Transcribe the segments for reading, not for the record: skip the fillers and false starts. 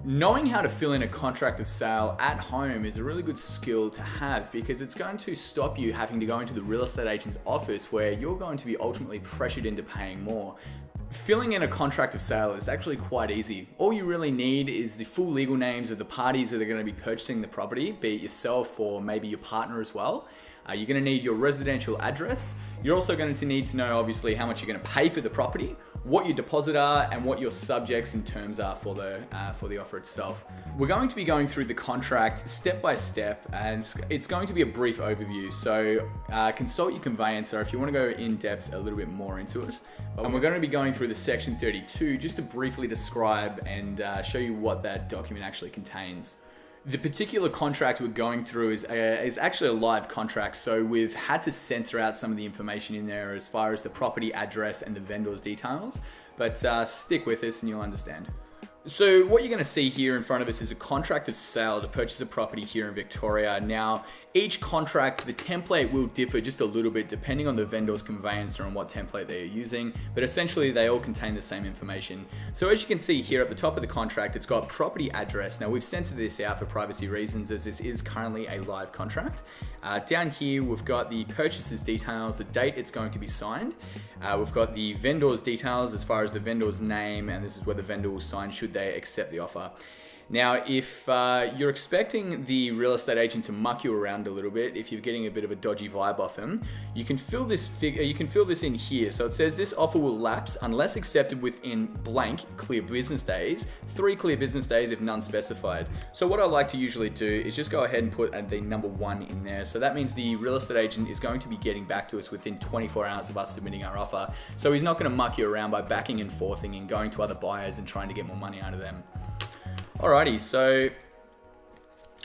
Knowing how to fill in a contract of sale at home is a really good skill to have because it's going to stop you having to go into the real estate agent's office where you're going to be ultimately pressured into paying more. Filling in a contract of sale is actually quite easy. All you really need is the full legal names of the parties that are going to be purchasing the property, be it yourself or maybe your partner as well. You're going to need your residential address. You're also going to need to know obviously how much you're going to pay for the property, what your deposit are, and what your subjects and terms are for the offer itself. We're going to be going through the contract step by step, and it's going to be a brief overview. So consult your conveyancer if you want to go in depth a little bit more into it. And we're going to be going through the section 32 just to briefly describe and show you what that document actually contains. The particular contract we're going through is actually a live contract, so we've had to censor out some of the information in there as far as the property address and the vendor's details, but stick with us and you'll understand. So what you're going to see here in front of us is a contract of sale to purchase a property here in Victoria. Now, each contract, the template will differ just a little bit depending on the vendor's conveyancer and what template they are using, but essentially they all contain the same information. So as you can see here at the top of the contract, it's got property address. Now we've censored this out for privacy reasons as this is currently a live contract. Down here, we've got the purchaser's details, the date it's going to be signed. We've got the vendor's details as far as the vendor's name, and this is where the vendor will sign should they accept the offer. Now, if you're expecting the real estate agent to muck you around a little bit, if you're getting a bit of a dodgy vibe off them, you can fill this in here. So it says this offer will lapse unless accepted within blank clear business days, 3 clear business days if none specified. So what I like to usually do is just go ahead and put the number 1 in there. So that means the real estate agent is going to be getting back to us within 24 hours of us submitting our offer. So he's not going to muck you around by backing and forthing and going to other buyers and trying to get more money out of them. Alrighty, so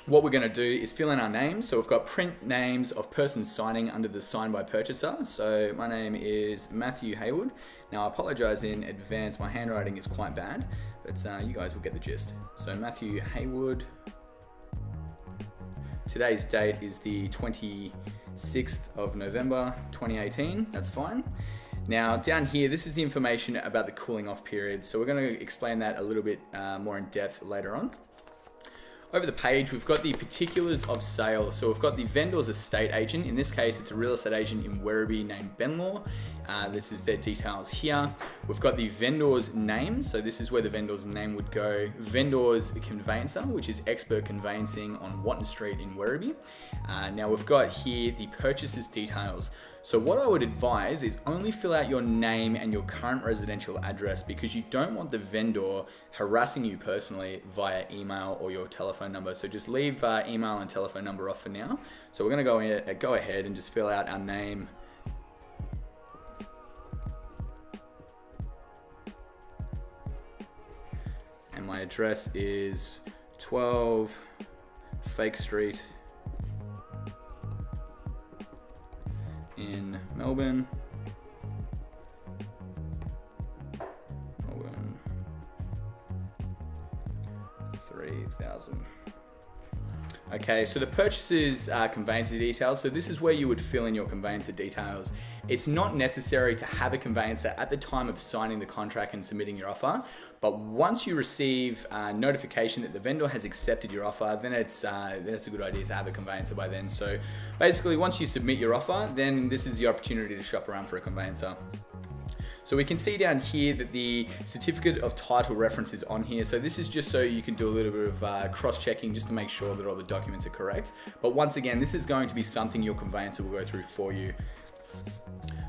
what we're going to do is fill in our names. So we've got print names of persons signing under the sign by purchaser. So my name is Matthew Haywood. Now I apologize in advance, my handwriting is quite bad, but you guys will get the gist. So Matthew Haywood. Today's date is the 26th of November 2018, that's fine. Now down here, this is the information about the cooling off period. So we're going to explain that a little bit more in depth later on. Over the page, we've got the particulars of sale. So we've got the vendor's estate agent. In this case, it's a real estate agent in Werribee named Benlaw. This is their details here. We've got the vendor's name. So this is where the vendor's name would go. Vendor's conveyancer, which is Expert Conveyancing on Watton Street in Werribee. Now we've got here the purchaser's details. So what I would advise is only fill out your name and your current residential address because you don't want the vendor harassing you personally via email or your telephone number. So just leave email and telephone number off for now. So we're going to go ahead and just fill out our name. And my address is 12 Fake Street in Melbourne. 3,000. Okay, so the purchaser's conveyancer details. So this is where you would fill in your conveyancer details. It's not necessary to have a conveyancer at the time of signing the contract and submitting your offer, but once you receive notification that the vendor has accepted your offer, then it's a good idea to have a conveyancer by then. So basically, once you submit your offer, then this is the opportunity to shop around for a conveyancer. So we can see down here that the certificate of title reference is on here. So this is just so you can do a little bit of cross-checking just to make sure that all the documents are correct. But once again, this is going to be something your conveyancer will go through for you.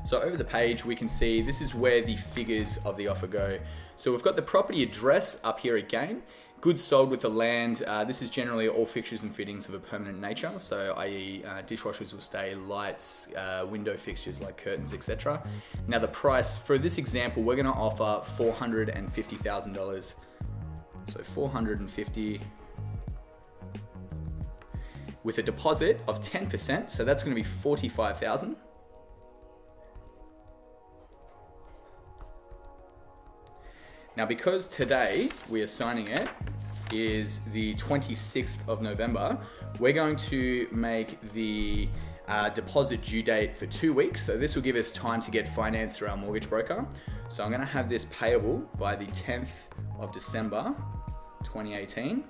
So over the page, we can see this is where the figures of the offer go. So we've got the property address up here again. Goods sold with the land. This is generally all fixtures and fittings of a permanent nature. So i.e. Dishwashers will stay, lights, window fixtures like curtains, etc. Now the price for this example, we're going to offer $450,000. So 450 with a deposit of 10%. So that's going to be 45,000. Now, because today we are signing it is the 26th of November, we're going to make the deposit due date for 2 weeks. So this will give us time to get finance through our mortgage broker. So I'm going to have this payable by the 10th of December, 2018.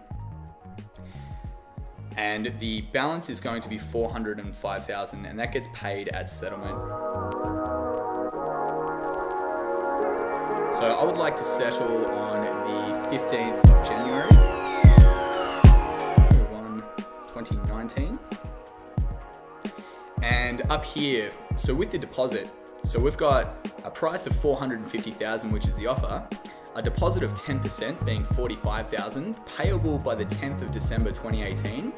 And the balance is going to be $405,000, and that gets paid at settlement. So I would like to settle on the 15th of January, 2019. And up here, so with the deposit, so we've got a price of $450,000, which is the offer, a deposit of 10% being $45,000, payable by the 10th of December 2018,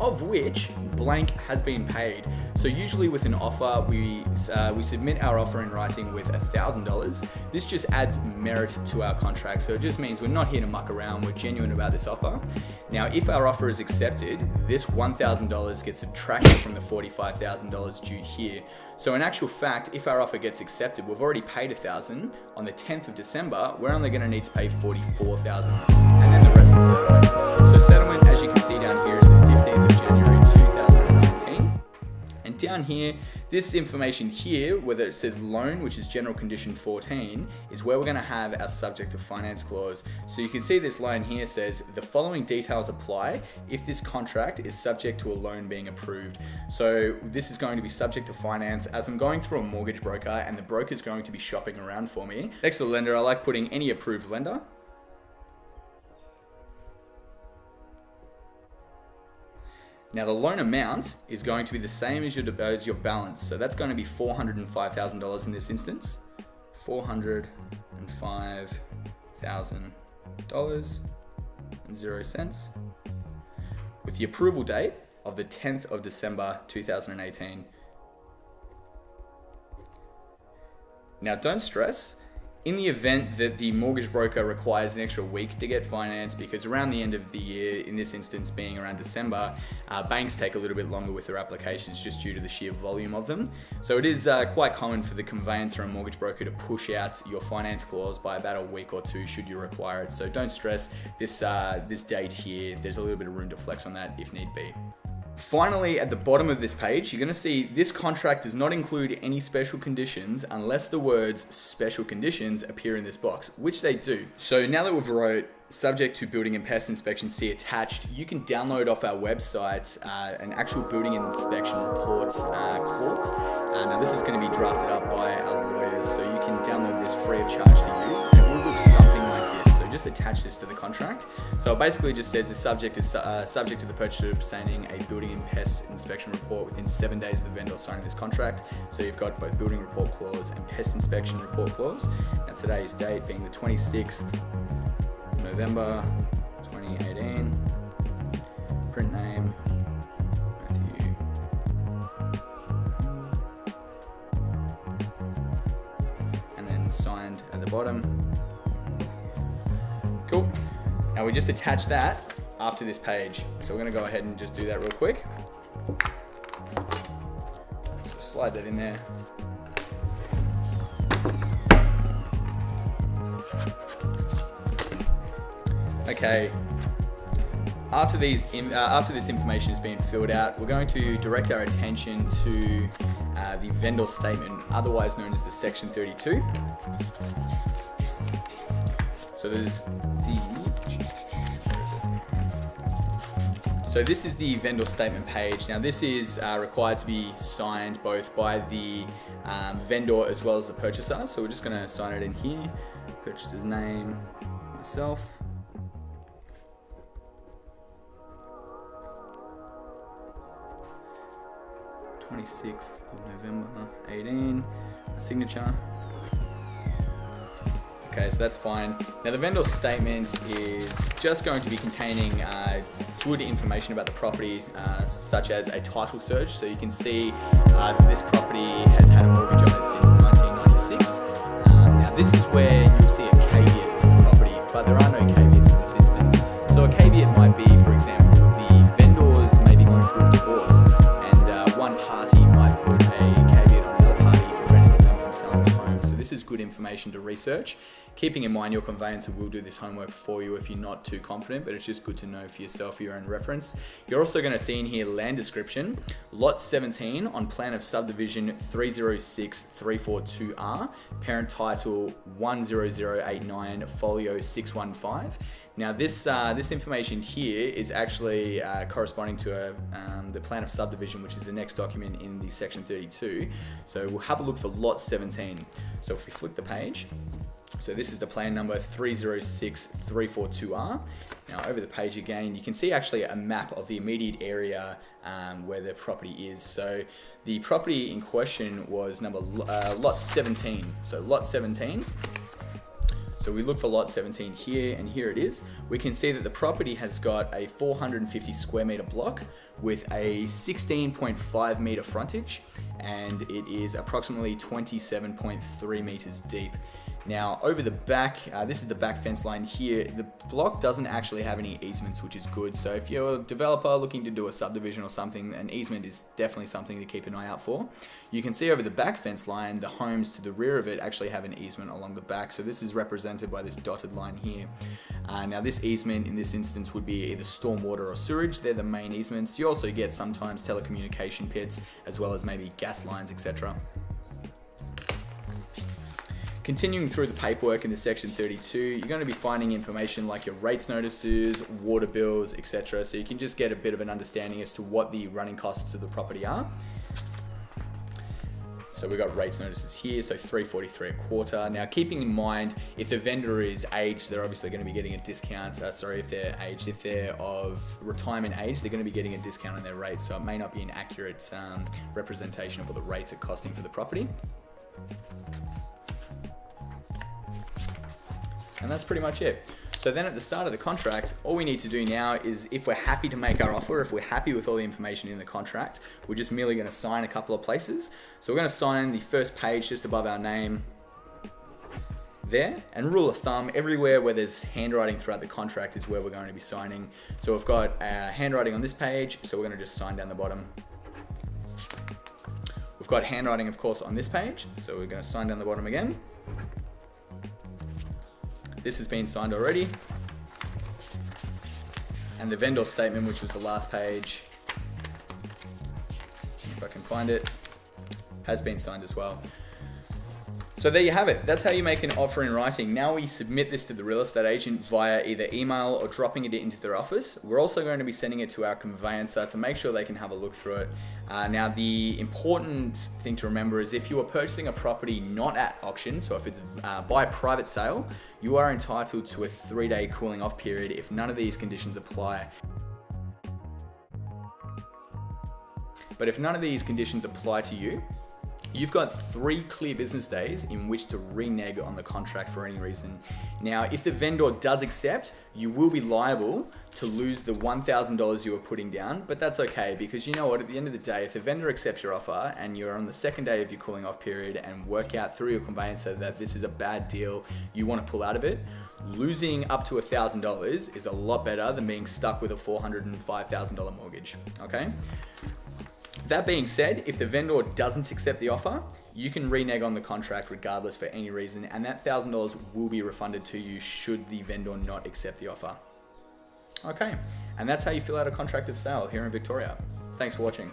of which blank has been paid. So usually with an offer, we submit our offer in writing with $1,000. This just adds merit to our contract. So it just means we're not here to muck around, we're genuine about this offer. Now, if our offer is accepted, this $1,000 gets subtracted from the $45,000 due here. So in actual fact, if our offer gets accepted, we've already paid $1,000. On the 10th of December, we're only going to need to pay $44,000, and then the rest is settlement. So settlement, as you can see down here, is the 15th of January 2019. And down here, this information here, whether it says loan, which is general condition 14, is where we're going to have our subject to finance clause. So you can see this line here says the following details apply if this contract is subject to a loan being approved. So this is going to be subject to finance as I'm going through a mortgage broker, and the broker is going to be shopping around for me. Next to the lender, I like putting any approved lender. Now the loan amount is going to be the same as your balance. So that's going to be $405,000 in this instance. $405,000.00, with the approval date of the 10th of December 2018. Now don't stress. In the event that the mortgage broker requires an extra week to get financed, because around the end of the year, in this instance being around December, banks take a little bit longer with their applications just due to the sheer volume of them. So it is quite common for the conveyancer and mortgage broker to push out your finance clause by about a week or two should you require it. So don't stress this date here. There's a little bit of room to flex on that if need be. Finally, at the bottom of this page, you're going to see this contract does not include any special conditions unless the words special conditions appear in this box, which they do. So now that we've wrote subject to building and pest inspection, see attached, you can download off our website an actual building inspection reports clause. Now this is going to be drafted up by our lawyers, so you can download this free of charge to use, and it will look something like this. So just attach this to the contract. So it basically just says the subject is subject to the purchaser obtaining a building and pest inspection report within 7 days of the vendor signing this contract. So you've got both building report clause and pest inspection report clause. Now today's date being the 26th November 2018. Print name Matthew. And then signed at the bottom. Cool. Now we just attach that after this page. So we're going to go ahead and just do that real quick. Slide that in there. Okay. After this information has been filled out, we're going to direct our attention to the vendor statement, otherwise known as the Section 32. So this is the vendor statement page. Now this is required to be signed both by the vendor as well as the purchaser. So we're just going to sign it in here. Purchaser's name, myself. November 18, signature. Okay, so that's fine. Now the vendor statement is just going to be containing good information about the property, such as a title search. So you can see that this property has had a mortgage on it since 1996. Now this is where you'll see a caveat on the property, but there are no caveats in this instance. So a caveat might be, for example, the vendors may be going through a divorce, and one party might put a caveat on the other party preventing them from selling the home. So this is good information to research. Keeping in mind your conveyancer will do this homework for you if you're not too confident, but it's just good to know for yourself for your own reference. You're also going to see in here land description, lot 17 on plan of subdivision 306342R, parent title 10089, folio 615. Now this information here is actually corresponding to the plan of subdivision, which is the next document in the section 32. So we'll have a look for lot 17. So if we flick the page, so this is the plan number 306342R. Now over the page again, you can see actually a map of the immediate area where the property is. So the property in question was lot 17. So lot 17. So we look for lot 17 here, and here it is. We can see that the property has got a 450 square meter block with a 16.5 meter frontage, and it is approximately 27.3 meters deep. Now over the back, this is the back fence line here. The block doesn't actually have any easements, which is good. So if you're a developer looking to do a subdivision or something, an easement is definitely something to keep an eye out for. You can see over the back fence line, the homes to the rear of it actually have an easement along the back. So this is represented by this dotted line here. Now this easement in this instance would be either stormwater or sewage. They're the main easements. You also get sometimes telecommunication pits, as well as maybe gas lines, etc. Continuing through the paperwork in the section 32, you're going to be finding information like your rates notices, water bills, etc. So you can just get a bit of an understanding as to what the running costs of the property are. So we've got rates notices here, so $3.43 a quarter. Now keeping in mind, if the vendor is aged, they're obviously going to be getting a discount. If they're aged, if they're of retirement age, they're going to be getting a discount on their rates. So it may not be an accurate representation of what the rates are costing for the property. And that's pretty much it. So then at the start of the contract, all we need to do now is, if we're happy to make our offer, if we're happy with all the information in the contract, we're just merely going to sign a couple of places. So we're going to sign the first page just above our name there, and rule of thumb, everywhere where there's handwriting throughout the contract is where we're going to be signing. So we've got handwriting on this page, so we're going to just sign down the bottom. We've got handwriting, of course, on this page, so we're going to sign down the bottom again. This has been signed already. And the vendor statement, which was the last page, if I can find it, has been signed as well. So there you have it. That's how you make an offer in writing. Now we submit this to the real estate agent via either email or dropping it into their office. We're also going to be sending it to our conveyancer to make sure they can have a look through it. Now the important thing to remember is if you are purchasing a property not at auction, so if it's by private sale, you are entitled to a 3-day cooling off period if none of these conditions apply. But if none of these conditions apply to you, you've got 3 clear business days in which to renege on the contract for any reason. Now, if the vendor does accept, you will be liable to lose the $1,000 you were putting down, but that's okay, because you know what, at the end of the day, if the vendor accepts your offer and you're on the 2nd day of your cooling off period and work out through your conveyancer that this is a bad deal, you want to pull out of it, losing up to $1,000 is a lot better than being stuck with a $405,000 mortgage, okay? That being said, if the vendor doesn't accept the offer, you can renege on the contract regardless for any reason, and that $1,000 will be refunded to you should the vendor not accept the offer. Okay, and that's how you fill out a contract of sale here in Victoria. Thanks for watching.